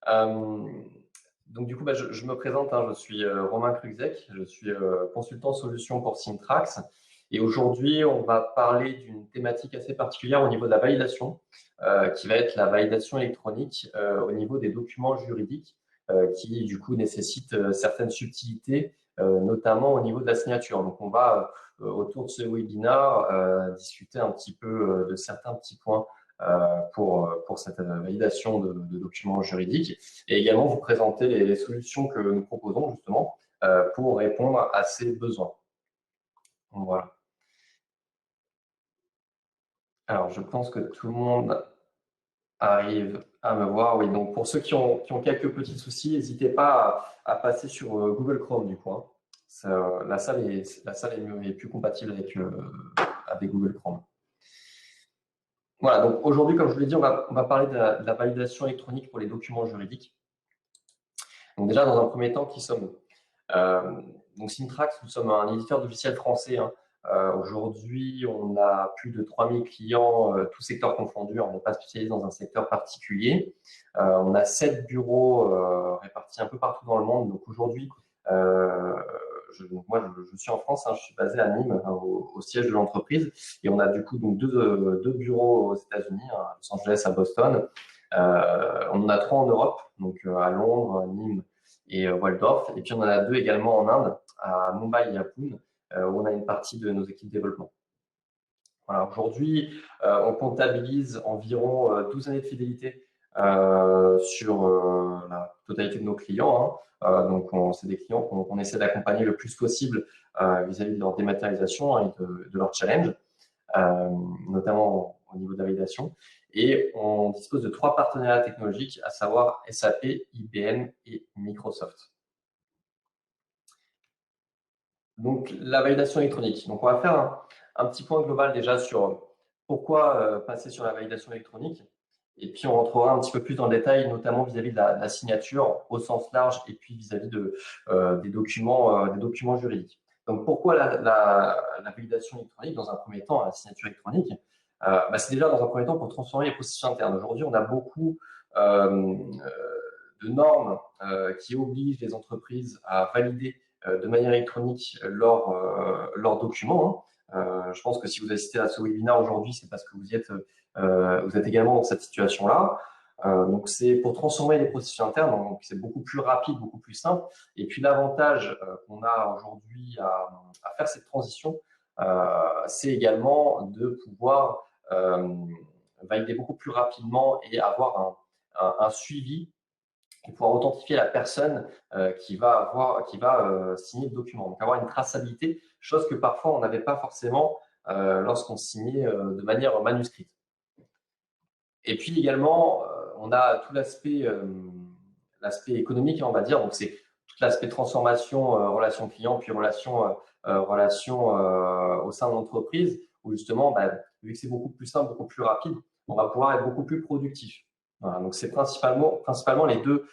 Euh, donc du coup, je me présente, hein, je suis Romain Krugzek, je suis consultant solution pour Syntrax. Et aujourd'hui, on va parler d'une thématique assez particulière au niveau de la validation, qui va être la validation électronique au niveau des documents juridiques, qui du coup nécessitent certaines subtilités, notamment au niveau de la signature. Donc on va autour de ce webinaire discuter un petit peu de certains petits points pour cette validation de documents juridiques et également vous présenter les solutions que nous proposons justement pour répondre à ces besoins. Voilà. Alors, je pense que tout le monde arrive à me voir. Oui, donc pour ceux qui ont quelques petits soucis, n'hésitez pas à passer sur Google Chrome du coup. Hein. La salle est plus compatible avec Google Chrome. Voilà, donc aujourd'hui, comme je vous l'ai dit, on va parler de la validation électronique pour les documents juridiques. Donc déjà, dans un premier temps, qui sommes-nous? Donc Syntrax, nous sommes un éditeur de logiciels français. Hein. Aujourd'hui, on a plus de 3000 clients, tous secteurs confondus. On n'est pas spécialisé dans un secteur particulier. On a 7 bureaux répartis un peu partout dans le monde. Donc aujourd'hui, moi, je suis en France. Hein, je suis basé à Nîmes, au siège de l'entreprise. Et on a du coup donc deux bureaux aux États-Unis, hein, à Los Angeles, à Boston. On en a 3 en Europe, donc à Londres, Nîmes et Waldorf. Et puis on en a 2 également en Inde, à Mumbai et à Pune, où on a une partie de nos équipes développement. Voilà, aujourd'hui, on comptabilise environ 12 années de fidélité sur la totalité de nos clients. Hein. Donc, c'est des clients qu'on essaie d'accompagner le plus possible vis-à-vis de leur dématérialisation, hein, et de leur challenge, notamment au niveau de la validation. Et on dispose de 3 partenariats technologiques, à savoir SAP, IBM et Microsoft. Donc, la validation électronique. Donc, on va faire un petit point global déjà sur pourquoi passer sur la validation électronique. Et puis, on rentrera un petit peu plus dans le détail, notamment vis-à-vis de la signature au sens large et puis vis-à-vis des documents juridiques. Donc, pourquoi la validation électronique dans un premier temps, la signature électronique? C'est déjà dans un premier temps pour transformer les processus internes. Aujourd'hui, on a beaucoup de normes qui obligent les entreprises à valider de manière électronique leurs documents. Hein. Je pense que si vous assistez à ce webinaire aujourd'hui, c'est parce que vous êtes également dans cette situation-là. Donc, c'est pour transformer les processus internes, donc c'est beaucoup plus rapide, beaucoup plus simple. Et puis, l'avantage qu'on a aujourd'hui à faire cette transition, c'est également de pouvoir valider beaucoup plus rapidement et avoir un suivi et pouvoir authentifier la personne qui va signer le document. Donc, avoir une traçabilité, chose que parfois on n'avait pas forcément lorsqu'on signait de manière manuscrite. Et puis également, on a tout l'aspect économique, on va dire. Donc, c'est tout l'aspect transformation, relation client, puis relation au sein de l'entreprise, où justement, vu que c'est beaucoup plus simple, beaucoup plus rapide, on va pouvoir être beaucoup plus productif. Voilà, donc c'est principalement les deux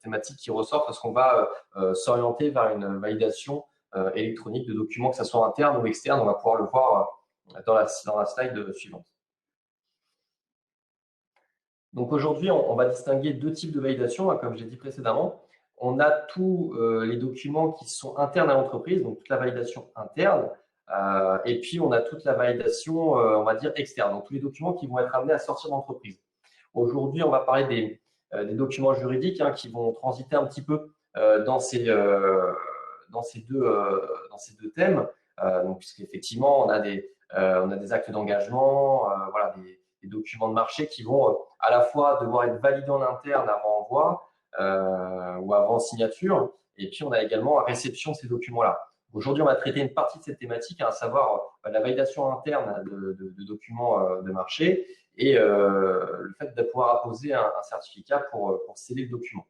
thématiques qui ressortent parce qu'on va s'orienter vers une validation électronique de documents, que ce soit interne ou externe. On va pouvoir le voir dans la slide suivante. Donc aujourd'hui, on va distinguer 2 types de validation, hein, comme j'ai dit précédemment. On a tous les documents qui sont internes à l'entreprise, donc toute la validation interne. Et puis, on a toute la validation, on va dire, externe, donc tous les documents qui vont être amenés à sortir de l'entreprise. Aujourd'hui, on va parler des documents juridiques, hein, qui vont transiter un petit peu dans ces deux thèmes. Donc, puisqu'effectivement, on a des actes d'engagement, voilà, des documents de marché qui vont à la fois devoir être validés en interne avant envoi ou avant signature. Et puis, on a également la réception de ces documents-là. Aujourd'hui, on va traiter une partie de cette thématique, à savoir la validation interne de documents de marché et le fait de pouvoir apposer un certificat pour sceller le document.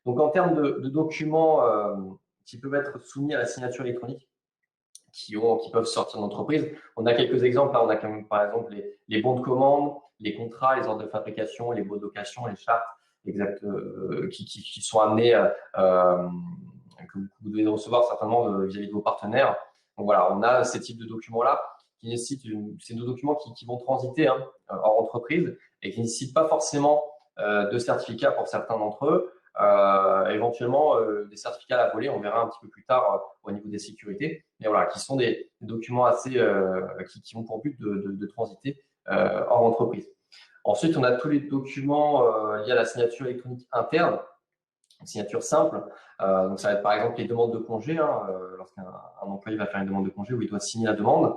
Donc, en termes de documents qui peuvent être soumis à la signature électronique, qui peuvent sortir de l'entreprise, on a quelques exemples. Là, on a quand même, par exemple, les bons de commande, les contrats, les ordres de fabrication, les baux de location, les chartes qui sont amenés que vous devez recevoir certainement vis-à-vis de vos partenaires. Donc voilà, on a ces types de documents-là qui nécessitent, c'est nos documents qui vont transiter hors entreprise et qui ne nécessitent pas forcément de certificats pour certains d'entre eux. Éventuellement, des certificats à la volée, on verra un petit peu plus tard au niveau des sécurités. Mais voilà, qui sont des documents assez qui ont pour but de transiter hors entreprise. Ensuite, on a tous les documents liés à la signature électronique interne, une signature simple. Donc, ça va être par exemple les demandes de congé. Lorsqu'un employé va faire une demande de congé où il doit signer la demande,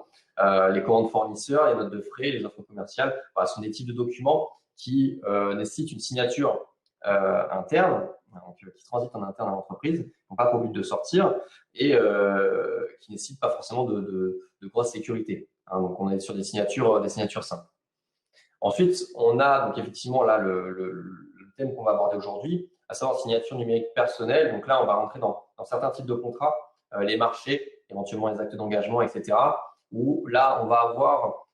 les commandes fournisseurs, les notes de frais, les offres commerciales. Voilà, ce sont des types de documents qui nécessitent une signature interne, donc, qui transitent en interne à l'entreprise, qui n'ont pas pour but de sortir et qui ne nécessitent pas forcément de grosse sécurité. Donc, on est sur des signatures simples. Ensuite, on a donc effectivement là le thème qu'on va aborder aujourd'hui, à savoir signature numérique personnelle. Donc là, on va rentrer dans certains types de contrats, les marchés, éventuellement les actes d'engagement, etc. Où là, on va avoir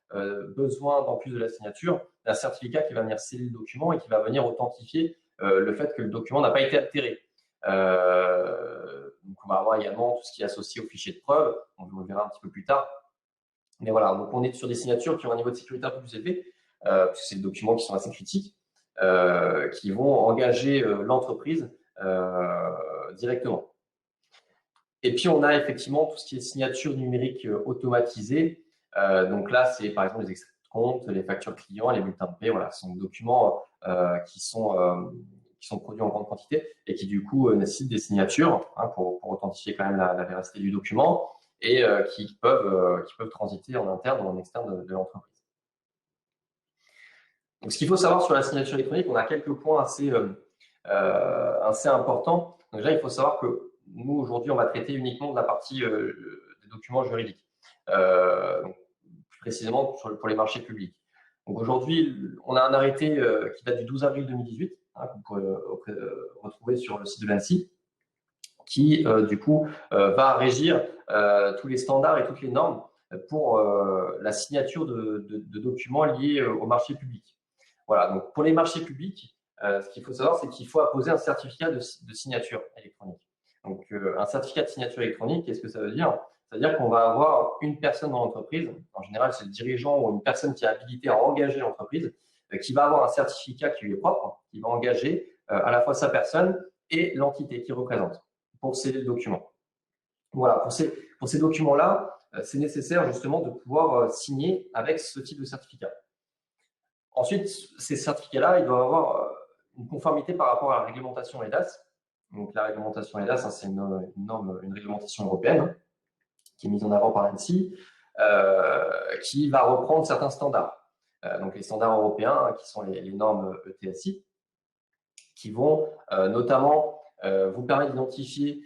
besoin, en plus de la signature, d'un certificat qui va venir sceller le document et qui va venir authentifier le fait que le document n'a pas été altéré. Donc, on va avoir également tout ce qui est associé au fichier de preuve. On le verra un petit peu plus tard. Mais voilà, donc on est sur des signatures qui ont un niveau de sécurité un peu plus élevé, puisque c'est des documents qui sont assez critiques, qui vont engager l'entreprise directement. Et puis, on a effectivement tout ce qui est signature numérique automatisée. Donc là, c'est par exemple les extraits de compte, les factures clients, les bulletins de paie. Voilà, ce sont des documents qui sont produits en grande quantité et qui, du coup, nécessitent des signatures pour authentifier quand même la véracité du document et qui peuvent transiter en interne ou en externe de l'entreprise. Donc, ce qu'il faut savoir sur la signature électronique, on a quelques points assez importants. Donc, déjà, il faut savoir que nous, aujourd'hui, on va traiter uniquement de la partie des documents juridiques, donc, plus précisément pour les marchés publics. Donc, aujourd'hui, on a un arrêté qui date du 12 avril 2018, que vous pourrez retrouver sur le site de l'ANSSI, qui, du coup, va régir tous les standards et toutes les normes pour la signature de documents liés au marché public. Voilà, donc pour les marchés publics, ce qu'il faut savoir, c'est qu'il faut apposer un certificat de signature électronique. Donc, un certificat de signature électronique, qu'est-ce que ça veut dire? Ça veut dire qu'on va avoir une personne dans l'entreprise, en général, c'est le dirigeant ou une personne qui est habilitée à engager l'entreprise, qui va avoir un certificat qui lui est propre, qui va engager à la fois sa personne et l'entité qu'il représente pour sceller le document. Voilà, pour ces documents-là, c'est nécessaire justement de pouvoir signer avec ce type de certificat. Ensuite, ces certificats-là, ils doivent avoir une conformité par rapport à la réglementation EDAS. Donc, la réglementation EDAS, c'est une réglementation européenne qui est mise en avant par l'ANSSI, qui va reprendre certains standards. Donc, les standards européens, qui sont les normes ETSI, qui vont notamment vous permettre d'identifier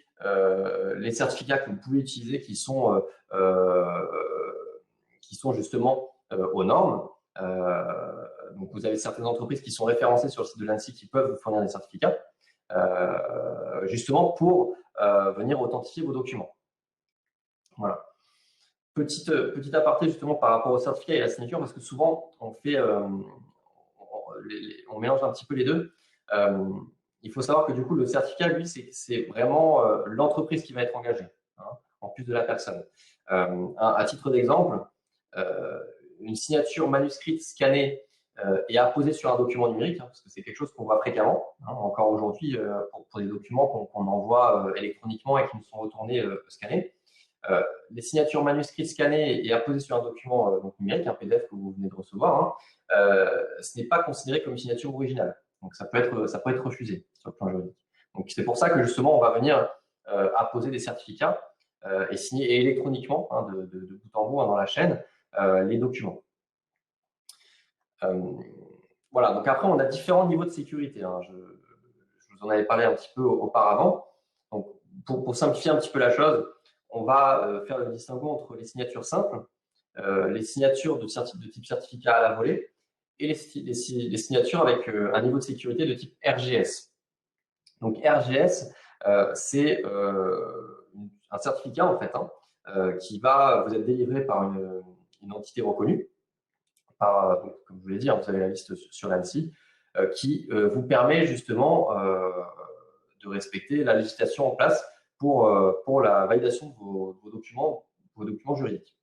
les certificats que vous pouvez utiliser qui sont justement aux normes. Donc, vous avez certaines entreprises qui sont référencées sur le site de l'ANSSI qui peuvent vous fournir des certificats, justement pour venir authentifier vos documents. Voilà. Petit aparté justement par rapport au certificat et à la signature, parce que souvent on mélange un petit peu les deux. Il faut savoir que du coup, le certificat, lui, c'est vraiment l'entreprise qui va être engagée, en plus de la personne. À titre d'exemple, une signature manuscrite scannée et apposée sur un document numérique, parce que c'est quelque chose qu'on voit fréquemment, encore aujourd'hui, pour des documents qu'on envoie électroniquement et qui nous sont retournés scannés. Les signatures manuscrites scannées et apposées sur un document numérique, un PDF que vous venez de recevoir, ce n'est pas considéré comme une signature originale. Donc, ça peut être refusé sur le plan juridique. Donc, c'est pour ça que justement, on va venir apposer des certificats et signer électroniquement, de bout en bout dans la chaîne, les documents. Voilà, donc après, on a différents niveaux de sécurité. Je vous en avais parlé un petit peu auparavant. Donc, pour simplifier un petit peu la chose, on va faire le distinguo entre les signatures simples, les signatures de type certificat à la volée et les signatures avec un niveau de sécurité de type RGS. Donc, RGS, c'est un certificat en fait qui va vous être délivré par une entité reconnue. Donc, comme je vous l'ai dit, vous avez la liste sur l'ANSSI qui vous permet justement de respecter la législation en place pour la validation de vos documents juridiques.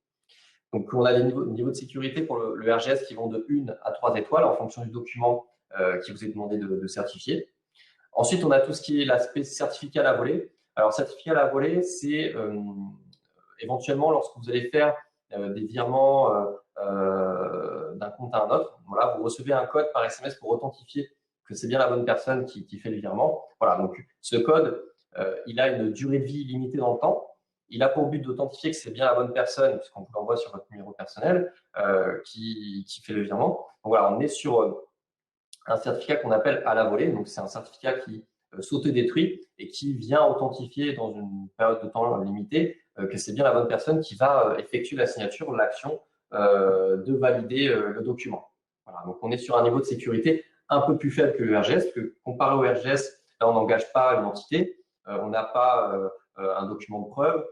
Donc, on a des niveaux de sécurité pour le RGS qui vont de 1 à 3 étoiles en fonction du document qui vous est demandé de certifier. Ensuite, on a tout ce qui est l'aspect certificat à la volée. Alors, certificat à la volée, c'est éventuellement lorsque vous allez faire des virements d'un compte à un autre. Voilà, vous recevez un code par SMS pour authentifier que c'est bien la bonne personne qui fait le virement. Voilà, donc ce code, il a une durée de vie limitée dans le temps. Il a pour but d'authentifier que c'est bien la bonne personne, puisqu'on vous l'envoie sur votre numéro personnel, qui fait le virement. Donc voilà, on est sur un certificat qu'on appelle à la volée. Donc, c'est un certificat qui s'autodétruit et qui vient authentifier dans une période de temps limitée que c'est bien la bonne personne qui va effectuer la signature, l'action de valider le document. Voilà, donc on est sur un niveau de sécurité un peu plus faible que le RGS, parce que comparé au RGS, là on n'engage pas une entité, on n'a pas un document de preuve,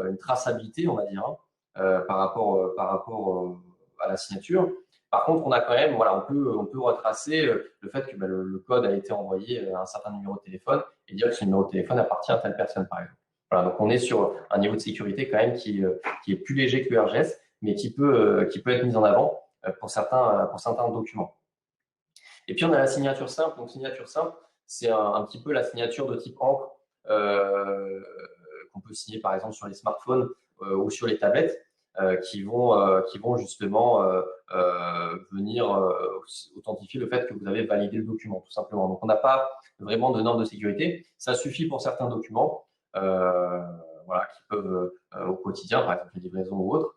une traçabilité, on va dire, par rapport à la signature. Par contre, on a quand même, voilà, on peut retracer le fait que le code a été envoyé à un certain numéro de téléphone et dire que ce numéro de téléphone appartient à telle personne, par exemple. Voilà, donc on est sur un niveau de sécurité quand même qui est plus léger que le RGS, mais qui peut être mis en avant pour certains documents. Et puis on a la signature simple. Donc signature simple, c'est un petit peu la signature de type encre qu'on peut signer par exemple sur les smartphones ou sur les tablettes. Qui vont justement venir authentifier le fait que vous avez validé le document, tout simplement. Donc, on n'a pas vraiment de normes de sécurité. Ça suffit pour certains documents, voilà, qui peuvent au quotidien, par exemple les livraisons ou autres,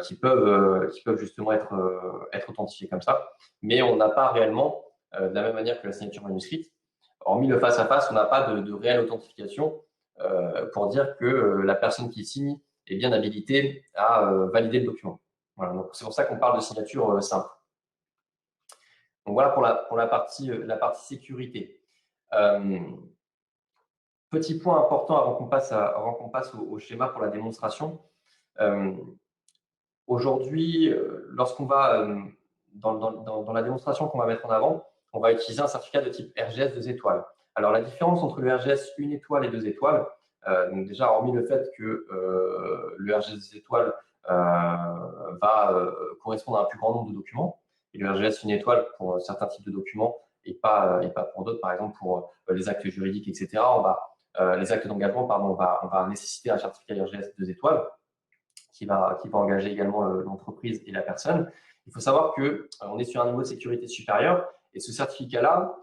qui peuvent justement être authentifiés comme ça. Mais on n'a pas réellement, de la même manière que la signature manuscrite, hormis le face-à-face, on n'a pas de réelle authentification pour dire que la personne qui signe est bien habilité à valider le document. Voilà, donc c'est pour ça qu'on parle de signature simple. Donc voilà pour la partie sécurité. Petit point important avant qu'on passe au schéma pour la démonstration. Aujourd'hui, lorsqu'on va dans la démonstration qu'on va mettre en avant, on va utiliser un certificat de type RGS 2 étoiles. Alors la différence entre le RGS 1 étoile et 2 étoiles, donc déjà, hormis le fait que le RGS 2 étoiles va correspondre à un plus grand nombre de documents, et le RGS 1 étoile pour certains types de documents et pas pour d'autres, par exemple pour les actes juridiques, etc. Les actes d'engagement, pardon, on va nécessiter un certificat RGS 2 étoiles qui va engager également l'entreprise et la personne. Il faut savoir qu'on est sur un niveau de sécurité supérieur et ce certificat-là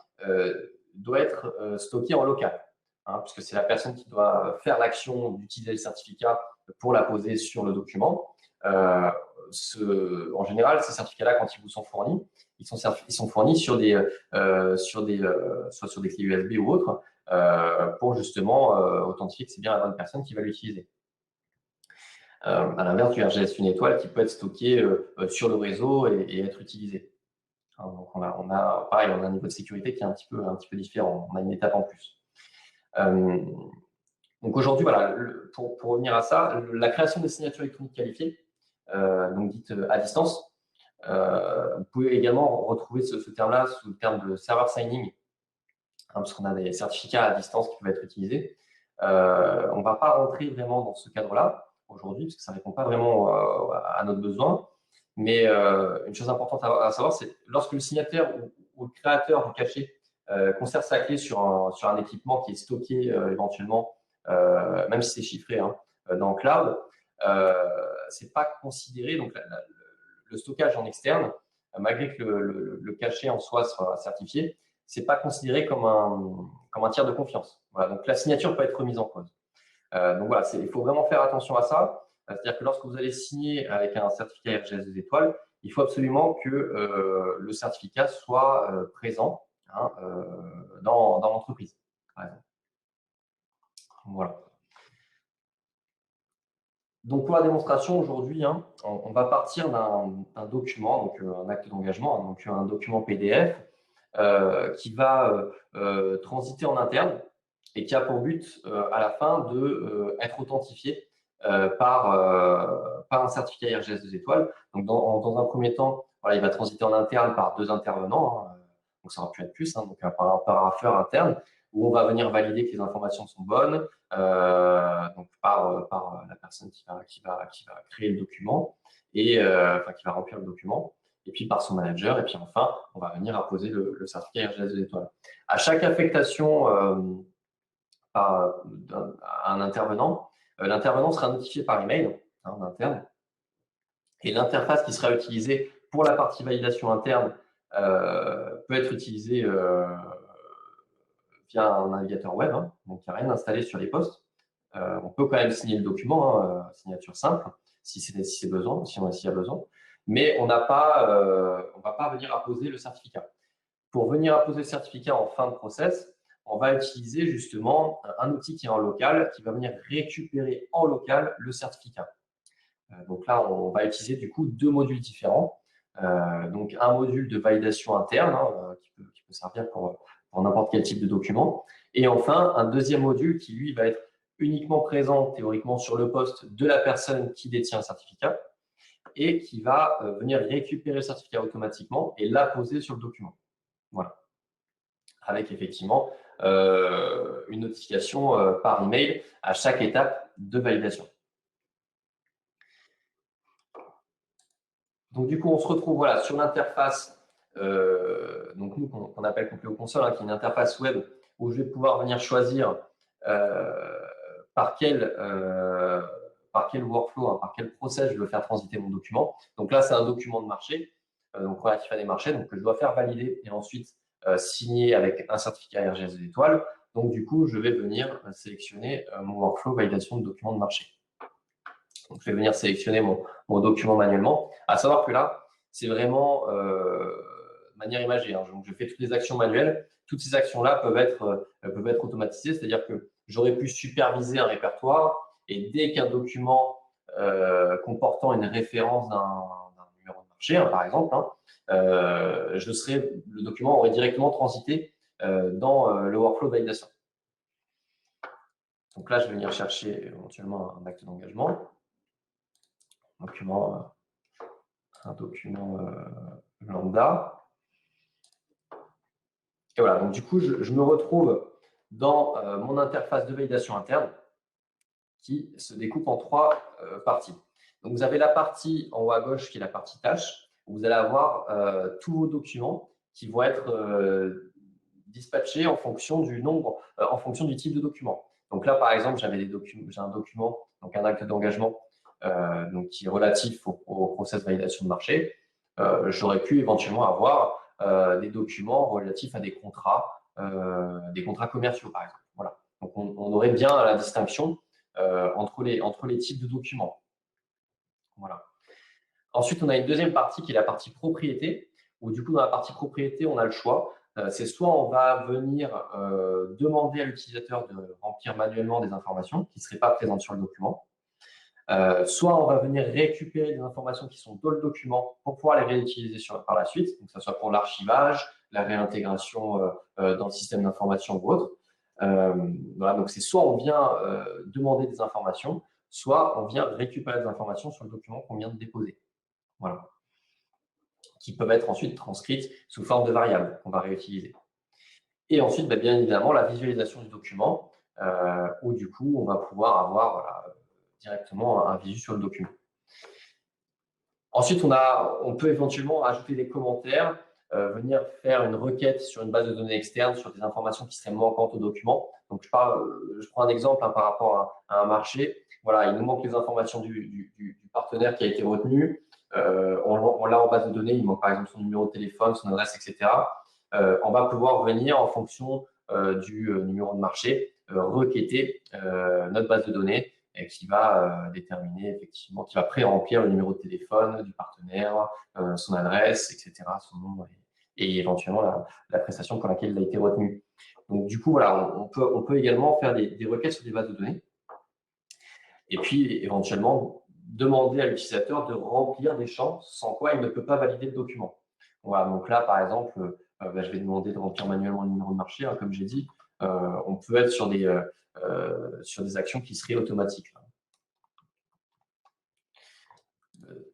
doit être stocké en local. Puisque c'est la personne qui doit faire l'action d'utiliser le certificat pour la poser sur le document. En général, ces certificats-là, quand ils vous sont fournis, ils sont fournis sur soit sur des clés USB ou autres, pour justement authentifier que c'est bien la bonne personne qui va l'utiliser. À l'inverse du RGS 1 étoile qui peut être stocké sur le réseau et être utilisé. Donc on a pareil, on a un niveau de sécurité qui est un petit peu différent. On a une étape en plus. Donc aujourd'hui, voilà, pour revenir à ça, la création des signatures électroniques qualifiées, donc dites à distance, vous pouvez également retrouver ce terme-là sous le terme de server signing, parce qu'on a des certificats à distance qui peuvent être utilisés. On ne va pas rentrer vraiment dans ce cadre-là aujourd'hui, parce que ça ne répond pas vraiment à notre besoin. Mais une chose importante à savoir, c'est lorsque le signataire ou le créateur du cachet conserve sa clé sur un équipement qui est stocké éventuellement, même si c'est chiffré dans le cloud, c'est pas considéré, donc le stockage en externe, malgré que le cachet en soi soit certifié, c'est pas considéré comme un tiers de confiance. Voilà, donc la signature peut être remise en cause. Donc voilà, il faut vraiment faire attention à ça. C'est-à-dire que lorsque vous allez signer avec un certificat RGS 2 étoiles, il faut absolument que le certificat soit présent dans l'entreprise, par exemple. Voilà. Donc pour la démonstration aujourd'hui, on va partir d'un document, donc un acte d'engagement, donc un document PDF qui va transiter en interne et qui a pour but à la fin d'être authentifié par un certificat RGS 2 étoiles. Donc dans un premier temps, voilà, il va transiter en interne par 2 intervenants, donc ça aurait pu être plus, donc par un parapheur interne, où on va venir valider que les informations sont bonnes, donc par la personne qui va créer le document et qui va remplir le document. et puis par son manager, et puis enfin, on va venir apposer le certificat RGS de l'étoile. À chaque affectation à un intervenant, l'intervenant sera notifié par email en interne, et l'interface qui sera utilisée pour la partie validation interne peut être utilisée via un navigateur web, donc il n'y a rien installé sur les postes. On peut quand même signer le document, signature simple, si c'est besoin, s'il y a besoin, mais on va pas venir apposer le certificat. Pour venir apposer le certificat en fin de process, on va utiliser justement un outil qui est en local, qui va venir récupérer en local le certificat. Donc là, on va utiliser du coup deux modules différents. Donc un module de validation interne qui peut servir pour n'importe quel type de document. Et enfin, un deuxième module qui, lui, va être uniquement présent théoriquement sur le poste de la personne qui détient le certificat et qui va venir récupérer le certificat automatiquement et l'apposer sur le document. Voilà. Avec effectivement une notification par email à chaque étape de validation. Donc, du coup, on se retrouve voilà, sur l'interface donc nous qu'on appelle Compleo Console, qui est une interface web où je vais pouvoir venir choisir par quel workflow, par quel process je veux faire transiter mon document. Donc là, c'est un document de marché, donc relatif à des marchés, donc que je dois faire valider et ensuite signer avec un certificat RGS de l'étoile. Donc du coup, je vais venir sélectionner mon workflow validation de documents de marché. Donc, je vais venir sélectionner mon document manuellement. À savoir que là, c'est vraiment de manière imagée. Donc, je fais toutes les actions manuelles. Toutes ces actions-là peuvent être automatisées, c'est-à-dire que j'aurais pu superviser un répertoire et dès qu'un document comportant une référence d'un numéro de marché, par exemple, le document aurait directement transité dans le workflow de validation. Donc là, je vais venir chercher éventuellement un acte d'engagement. Un document lambda. Et voilà, donc du coup, je me retrouve dans mon interface de validation interne qui se découpe en trois parties. Donc, vous avez la partie en haut à gauche qui est la partie tâche, où vous allez avoir tous vos documents qui vont être dispatchés en fonction du nombre, en fonction du type de document. Donc là, par exemple, j'ai un document, donc un acte d'engagement donc qui est relatif au process de validation de marché. J'aurais pu éventuellement avoir des documents relatifs à des contrats commerciaux, par exemple. Voilà. Donc, on aurait bien la distinction entre les types de documents. Voilà. Ensuite, on a une deuxième partie qui est la partie propriété, où du coup, dans la partie propriété, on a le choix. C'est soit on va venir demander à l'utilisateur de remplir manuellement des informations qui ne seraient pas présentes sur le document, soit on va venir récupérer des informations qui sont dans le document pour pouvoir les réutiliser par la suite, donc que ce soit pour l'archivage, la réintégration dans le système d'information ou autre. Voilà, donc c'est soit on vient demander des informations, soit on vient récupérer des informations sur le document qu'on vient de déposer. Voilà. Qui peuvent être ensuite transcrites sous forme de variables qu'on va réutiliser. Et ensuite, bien évidemment, la visualisation du document, où du coup, on va pouvoir avoir directement un visu sur le document. Ensuite, on peut éventuellement ajouter des commentaires, venir faire une requête sur une base de données externe sur des informations qui seraient manquantes au document. Donc, je prends un exemple par rapport à un marché. Voilà, il nous manque les informations du partenaire qui a été retenu. On l'a en base de données, il manque par exemple son numéro de téléphone, son adresse, etc. On va pouvoir venir en fonction du numéro de marché requêter notre base de données qui va déterminer effectivement, qui va pré-remplir le numéro de téléphone du partenaire, son adresse, etc., son nom et éventuellement la prestation pour laquelle il a été retenu. Donc du coup, voilà, on peut également faire des requêtes sur des bases de données et puis éventuellement demander à l'utilisateur de remplir des champs sans quoi il ne peut pas valider le document. Voilà, donc là, par exemple, je vais demander de remplir manuellement le numéro de marché, comme j'ai dit. On peut être sur des actions qui seraient automatiques.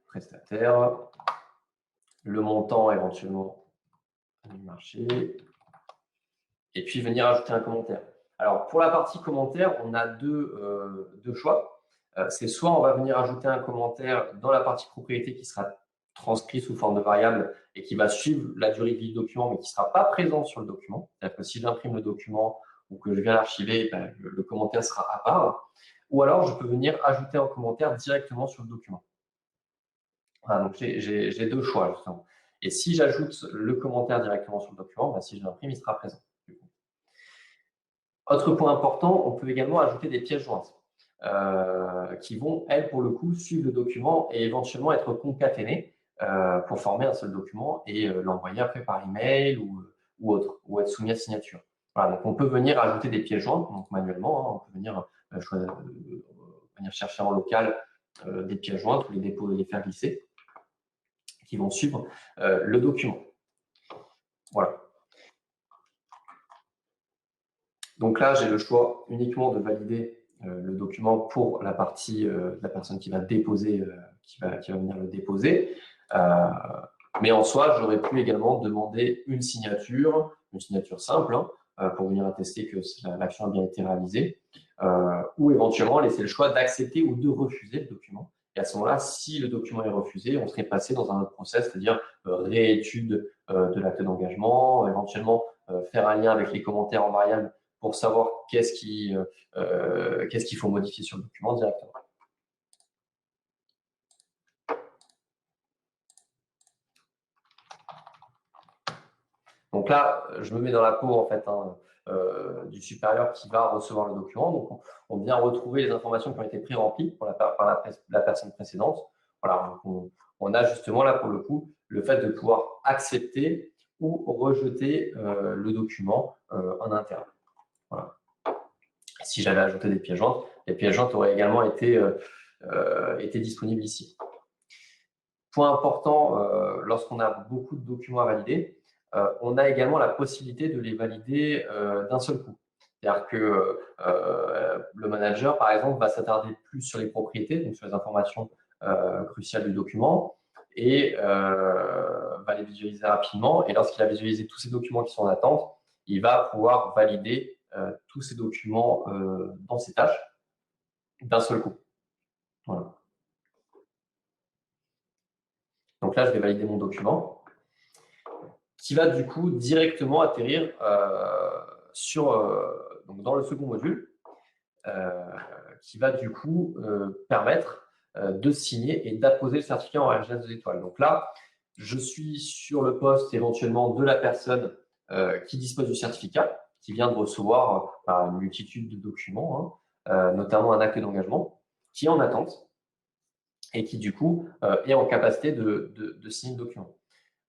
Prestataire, le montant éventuellement du marché, et puis venir ajouter un commentaire. Alors, pour la partie commentaire, on a deux choix. C'est soit on va venir ajouter un commentaire dans la partie propriété qui sera transcrit sous forme de variable et qui va suivre la durée de vie du document, mais qui ne sera pas présent sur le document. C'est-à-dire que si j'imprime le document ou que je viens l'archiver, ben, le commentaire sera à part. Ou alors, je peux venir ajouter un commentaire directement sur le document. Voilà, donc j'ai deux choix, justement. Et si j'ajoute le commentaire directement sur le document, ben, si je l'imprime, il sera présent. Autre point important, on peut également ajouter des pièces jointes qui vont, elles, pour le coup, suivre le document et éventuellement être concaténées pour former un seul document et l'envoyer après par email ou autre, ou être soumis à signature. Voilà, donc on peut venir ajouter des pièces jointes, donc manuellement, hein, on peut venir, venir chercher en local des pièces jointes ou les faire glisser qui vont suivre le document. Voilà. Donc là, j'ai le choix uniquement de valider le document pour la partie de la personne qui va déposer, qui va venir le déposer. Mais en soi, j'aurais pu également demander une signature simple, hein, pour venir attester que l'action a bien été réalisée, ou éventuellement laisser le choix d'accepter ou de refuser le document. Et à ce moment-là, si le document est refusé, on serait passé dans un autre process, c'est-à-dire réétude de l'acte d'engagement, éventuellement faire un lien avec les commentaires en variable pour savoir qu'est-ce qu'il faut modifier sur le document directement. Donc là, je me mets dans la peau en fait du supérieur qui va recevoir le document. Donc on vient retrouver les informations qui ont été pré-remplies par la personne précédente. Voilà, donc on a justement là pour le coup le fait de pouvoir accepter ou rejeter le document en interne. Voilà. Si j'avais ajouté des pièces jointes, les pièces jointes auraient également été disponibles ici. Point important, lorsqu'on a beaucoup de documents à valider, on a également la possibilité de les valider d'un seul coup. C'est-à-dire que le manager, par exemple, va s'attarder plus sur les propriétés, donc sur les informations cruciales du document, et va les visualiser rapidement. Et lorsqu'il a visualisé tous ces documents qui sont en attente, il va pouvoir valider tous ces documents dans ses tâches d'un seul coup. Voilà. Donc là, je vais valider mon document qui va du coup directement atterrir donc dans le second module qui va du coup permettre de signer et d'apposer le certificat en RGS 2 étoiles. Donc là, je suis sur le poste éventuellement de la personne qui dispose du certificat, qui vient de recevoir une multitude de documents, hein, notamment un acte d'engagement, qui est en attente et qui du coup est en capacité de signer le document.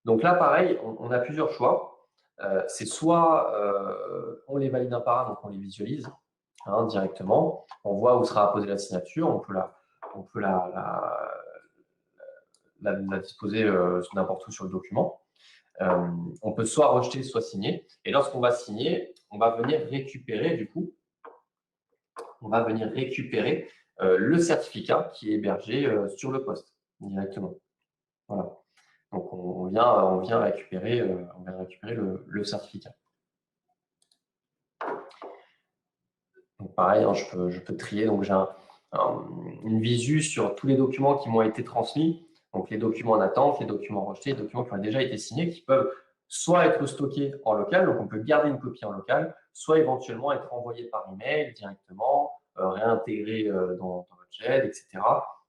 Donc là, pareil, on a plusieurs choix. C'est soit on les valide un par un, donc on les visualise directement. On voit où sera apposée la signature. On peut la disposer n'importe où sur le document. On peut soit rejeter, soit signer. Et lorsqu'on va signer, on va venir récupérer du coup, le certificat qui est hébergé sur le poste directement. Voilà. Donc on vient récupérer le certificat. Donc pareil, hein, je peux trier. Donc j'ai une visu sur tous les documents qui m'ont été transmis. Donc les documents en attente, les documents rejetés, les documents qui ont déjà été signés, qui peuvent soit être stockés en local, donc on peut garder une copie en local, soit éventuellement être envoyés par email directement, réintégrés dans JED, etc.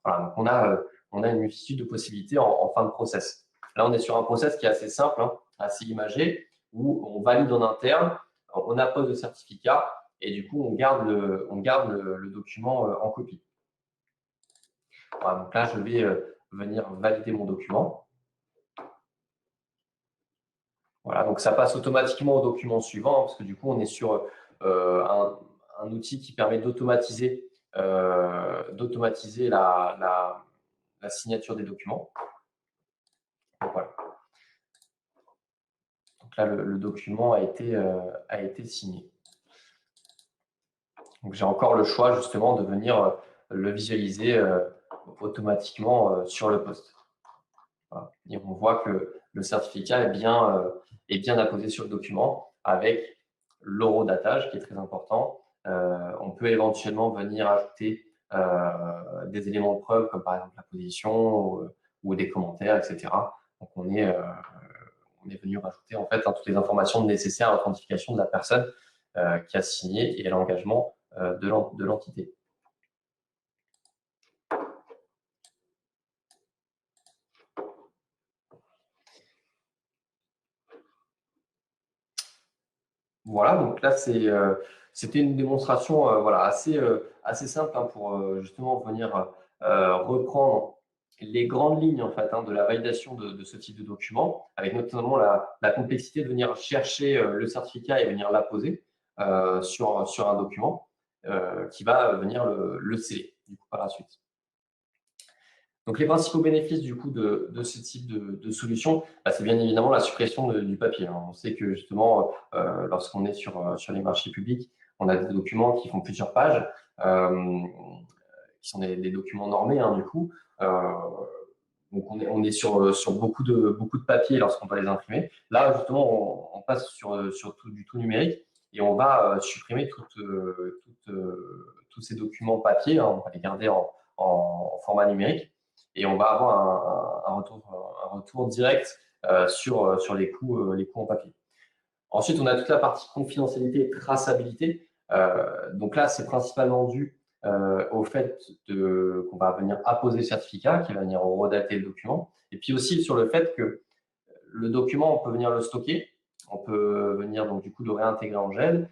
Voilà, donc on a une multitude de possibilités en fin de process. Là, on est sur un process qui est assez simple, hein, assez imagé, où on valide en interne, on appose le certificat et du coup, on garde le document en copie. Voilà, donc là, je vais venir valider mon document. Voilà, donc ça passe automatiquement au document suivant, parce que du coup, on est sur un outil qui permet d'automatiser la signature des documents. Donc, voilà. Donc là, le document a été signé. Donc j'ai encore le choix justement de venir le visualiser automatiquement sur le poste. Voilà. Et on voit que le certificat est bien apposé sur le document avec l'horodatage qui est très important. On peut éventuellement venir ajouter des éléments de preuve comme par exemple la position ou des commentaires, etc. Donc, on est venu rajouter en fait toutes les informations nécessaires à l'authentification de la personne qui a signé et à l'engagement de l'entité. Voilà, donc là, c'était une démonstration voilà, assez simple hein, pour justement venir reprendre les grandes lignes en fait, hein, de la validation de ce type de document, avec notamment la complexité de venir chercher le certificat et venir l'apposer sur un document qui va venir le sceller du coup, par la suite. Donc, les principaux bénéfices du coup de ce type de solution, bah, c'est bien évidemment la suppression du papier. Hein. On sait que justement, lorsqu'on est sur les marchés publics, on a des documents qui font plusieurs pages, qui sont des documents normés hein, du coup. Donc on est sur beaucoup de papier lorsqu'on va les imprimer. Là, justement, on passe sur du tout numérique et on va supprimer tous ces documents papier. Hein, on va les garder en format numérique et on va avoir un retour direct sur les coûts en papier. Ensuite, on a toute la partie confidentialité et traçabilité. Donc là, c'est principalement dû au fait qu'on va venir apposer le certificat, qui va venir redater le document, et puis aussi sur le fait que le document, on peut venir le stocker, on peut venir donc du coup le réintégrer en GED.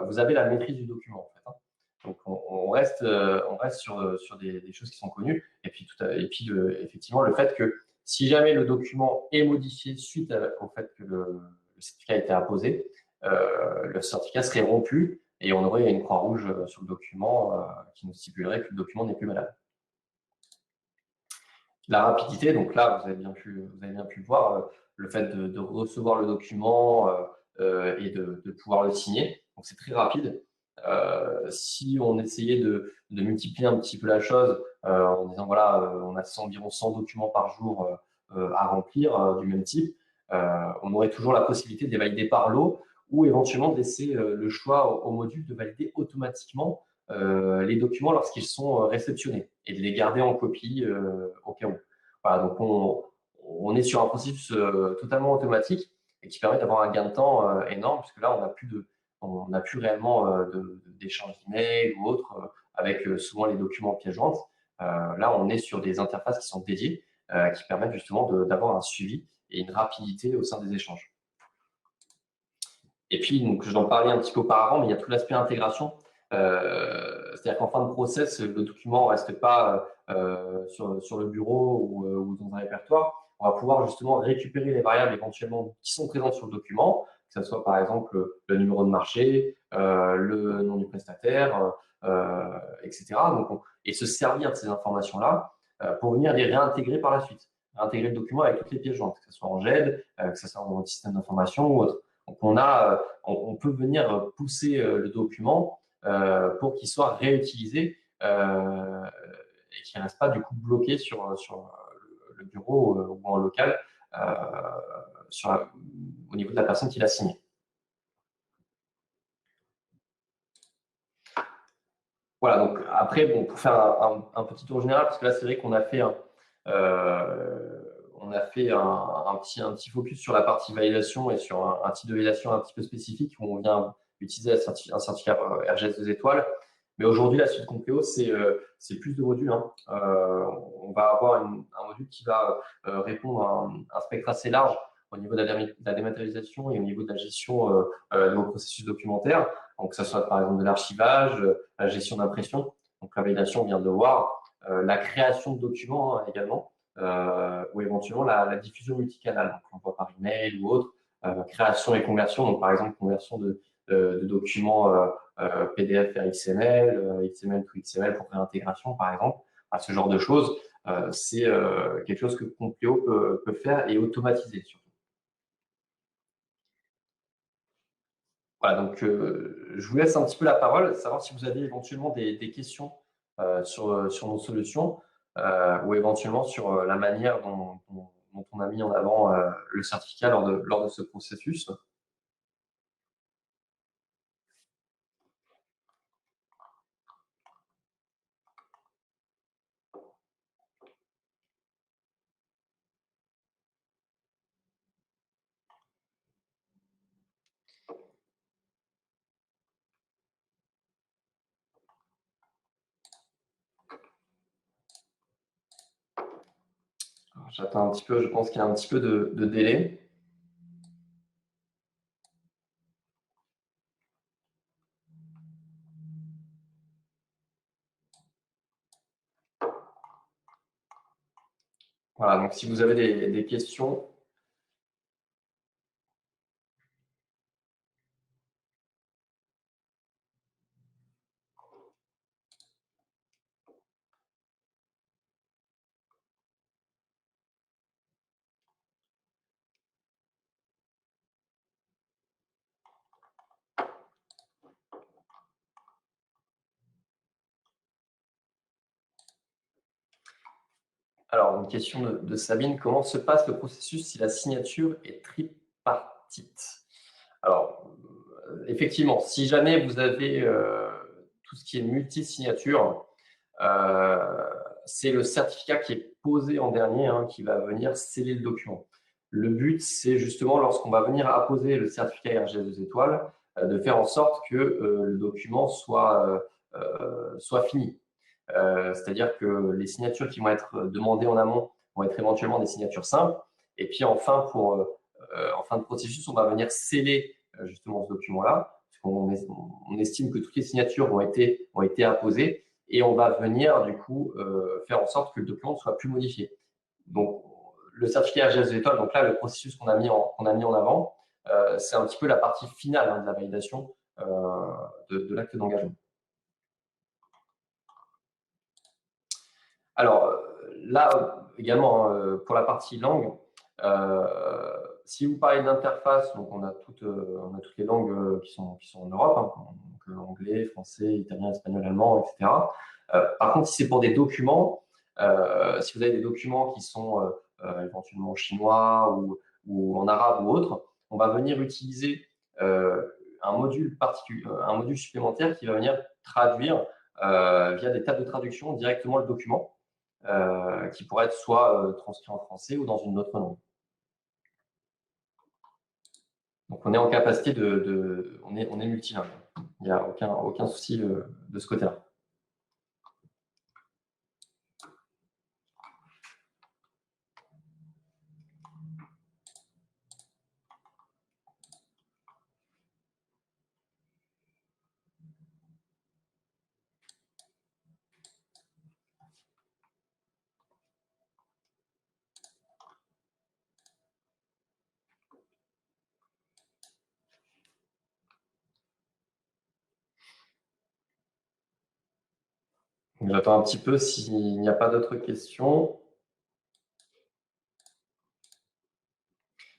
Vous avez la maîtrise du document en fait. Hein. Donc on reste sur des choses qui sont connues, et puis effectivement le fait que si jamais le document est modifié suite au fait que le certificat a été apposé, le certificat serait rompu et on aurait une croix rouge sur le document qui nous stipulerait que le document n'est plus valable. La rapidité, donc là, vous avez bien pu le voir, le fait de recevoir le document et de pouvoir le signer. Donc, c'est très rapide. Si on essayait de multiplier un petit peu la chose en disant, voilà, on a environ 100 documents par jour à remplir du même type, on aurait toujours la possibilité de les valider par lot ou éventuellement de laisser le choix au module de valider automatiquement les documents lorsqu'ils sont réceptionnés et de les garder en copie au cas où. Voilà, donc on est sur un processus totalement automatique et qui permet d'avoir un gain de temps énorme puisque là on n'a plus réellement d'échange d'emails ou autre avec souvent les documents pièces jointes. Là, on est sur des interfaces qui sont dédiées qui permettent justement d'avoir un suivi et une rapidité au sein des échanges. Et puis, donc, je t'en parlais un petit peu auparavant, mais il y a tout l'aspect intégration. C'est-à-dire qu'en fin de process, le document ne reste pas sur le bureau ou dans un répertoire. On va pouvoir justement récupérer les variables éventuellement qui sont présentes sur le document, que ce soit par exemple le numéro de marché, le nom du prestataire, etc. Donc, et se servir de ces informations-là pour venir les réintégrer par la suite. Réintégrer le document avec toutes les pièces jointes, que ce soit en GED, que ce soit dans notre système d'information ou autre. Donc, on peut venir pousser le document pour qu'il soit réutilisé et qu'il ne reste pas du coup bloqué sur le bureau ou en local au niveau de la personne qui l'a signé. Voilà, donc après, bon, pour faire un petit tour général, parce que là, c'est vrai qu'on a fait un petit focus sur la partie validation et sur un type de validation un petit peu spécifique où on vient utiliser un certificat RGS 2 étoiles. Mais aujourd'hui, la suite Compleo, c'est plus de modules. Hein. On va avoir un module qui va répondre à un spectre assez large au niveau de la dématérialisation et au niveau de la gestion de nos processus documentaires. Donc, que ce soit par exemple de l'archivage, la gestion d'impression, donc la validation, on vient de le voir, la création de documents hein, également, ou éventuellement la diffusion multicanal, donc l'envoi par email ou autre, création et conversion, donc par exemple conversion de documents PDF vers XML, XML to XML pour réintégration par exemple, ce genre de choses, c'est quelque chose que Compleo peut faire et automatiser surtout. Voilà, donc je vous laisse un petit peu la parole, savoir si vous avez éventuellement des questions sur nos solutions ou éventuellement sur la manière dont on a mis en avant le certificat lors de ce processus. J'attends un petit peu, je pense qu'il y a un petit peu de délai. Voilà, donc si vous avez des questions. Alors, une question de Sabine, comment se passe le processus si la signature est tripartite? Alors, effectivement, si jamais vous avez tout ce qui est multi-signature, c'est le certificat qui est posé en dernier qui va venir sceller le document. Le but, c'est justement lorsqu'on va venir apposer le certificat RGS 2 étoiles, de faire en sorte que le document soit fini. C'est-à-dire que les signatures qui vont être demandées en amont vont être éventuellement des signatures simples. Et puis en fin de processus, on va venir sceller justement ce document-là, puisqu'on estime que toutes les signatures ont été apposées, et on va venir du coup faire en sorte que le document ne soit plus modifié. Donc le certificat RGS 2 étoiles, donc là le processus qu'on a mis en avant, c'est un petit peu la partie finale de la validation de l'acte d'engagement. Alors là également, pour la partie langue, si vous parlez d'interface, donc on a toutes les langues qui sont en Europe, donc anglais, français, italien, espagnol, allemand, etc. Par contre, si c'est pour des documents, si vous avez des documents qui sont éventuellement chinois ou en arabe ou autre, on va venir utiliser un module supplémentaire qui va venir traduire via des tables de traduction directement le document. Qui pourrait être soit transcrit en français ou dans une autre langue. Donc on est en capacité on est multilingue. Il n'y a aucun souci de ce côté-là. J'attends un petit peu s'il n'y a pas d'autres questions.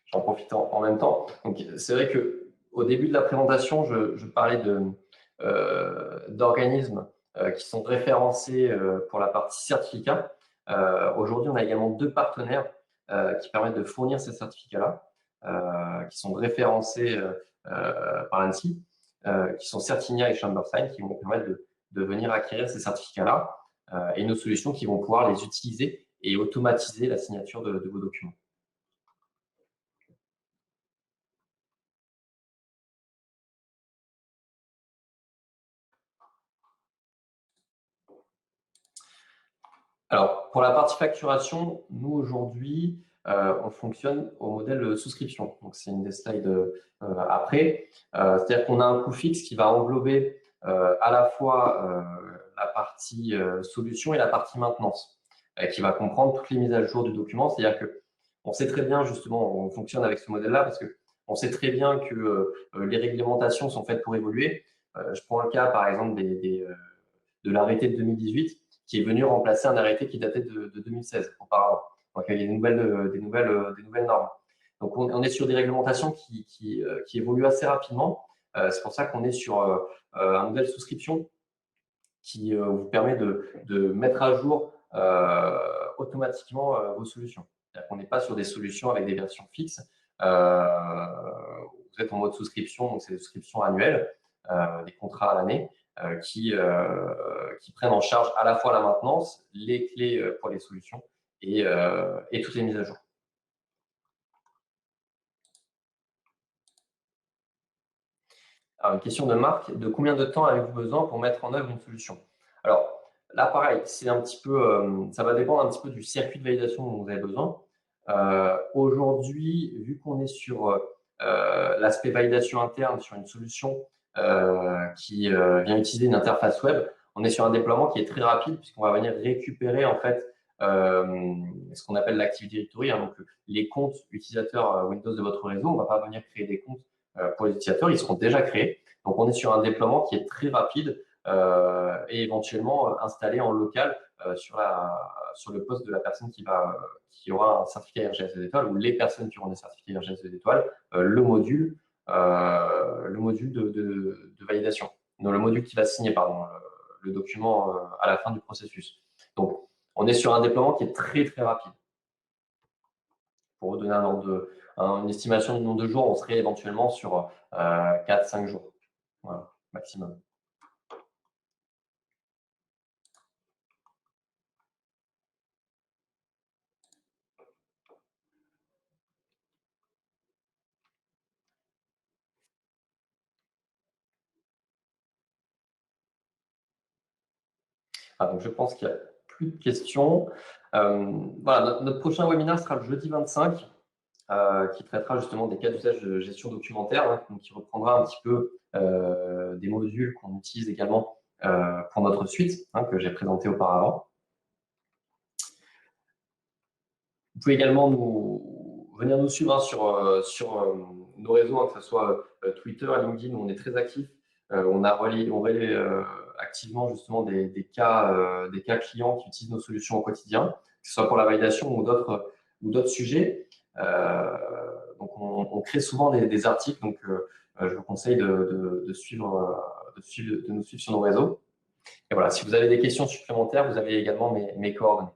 J'en profite en même temps. Donc c'est vrai que au début de la présentation, je parlais d'organismes qui sont référencés pour la partie certificat. Aujourd'hui, on a également 2 partenaires qui permettent de fournir ces certificats-là, qui sont référencés par l'ANSSI, qui sont Certinia et Chambersign, qui vont permettre de venir acquérir ces certificats-là et nos solutions qui vont pouvoir les utiliser et automatiser la signature de vos documents. Alors, pour la partie facturation, nous, aujourd'hui, on fonctionne au modèle souscription. Donc, c'est une des slides après. C'est-à-dire qu'on a un coût fixe qui va englober à la fois la partie solution et la partie maintenance, qui va comprendre toutes les mises à jour du document. C'est-à-dire qu'on sait très bien, justement, on fonctionne avec ce modèle-là parce qu'on sait très bien que les réglementations sont faites pour évoluer. Je prends le cas, par exemple, de l'arrêté de 2018 qui est venu remplacer un arrêté qui datait de 2016 auparavant. Donc, il y a des nouvelles normes. Donc, on est sur des réglementations qui évoluent assez rapidement. C'est pour ça qu'on est sur un modèle souscription qui vous permet de mettre à jour automatiquement vos solutions. C'est-à-dire qu'on n'est pas sur des solutions avec des versions fixes. Vous êtes en mode souscription, donc c'est des souscriptions annuelles, des contrats à l'année. Qui prennent en charge à la fois la maintenance, les clés pour les solutions et toutes les mises à jour. Alors, une question de Marc, de combien de temps avez-vous besoin pour mettre en œuvre une solution? Alors là, pareil, c'est un petit peu, ça va dépendre un petit peu du circuit de validation dont vous avez besoin. Aujourd'hui, vu qu'on est sur l'aspect validation interne, sur une solution qui vient utiliser une interface web, on est sur un déploiement qui est très rapide puisqu'on va venir récupérer en fait ce qu'on appelle l'Active Directory, hein, donc les comptes utilisateurs Windows de votre réseau. On ne va pas venir créer des comptes pour les utilisateurs, ils seront déjà créés. Donc on est sur un déploiement qui est très rapide et éventuellement installé en local sur le poste de la personne qui aura un certificat RGS des étoiles ou les personnes qui auront des certificats RGS des étoiles, le module de validation. Non, le module qui va signer, pardon, le document à la fin du processus. Donc, on est sur un déploiement qui est très, très rapide. Pour vous donner une estimation du nombre de jours, on serait éventuellement sur 4-5 jours. Voilà, maximum. Donc je pense qu'il n'y a plus de questions. Voilà, notre prochain webinaire sera le jeudi 25, qui traitera justement des cas d'usage de gestion documentaire, hein, donc qui reprendra un petit peu des modules qu'on utilise également pour notre suite, hein, que j'ai présenté auparavant. Vous pouvez également venir nous suivre, hein, sur nos réseaux, hein, que ce soit Twitter, LinkedIn, où on est très actifs. On relaie activement justement des cas clients qui utilisent nos solutions au quotidien, que ce soit pour la validation ou d'autres sujets. Donc on crée souvent des articles, donc je vous conseille de nous suivre sur nos réseaux. Et voilà, si vous avez des questions supplémentaires, vous avez également mes coordonnées.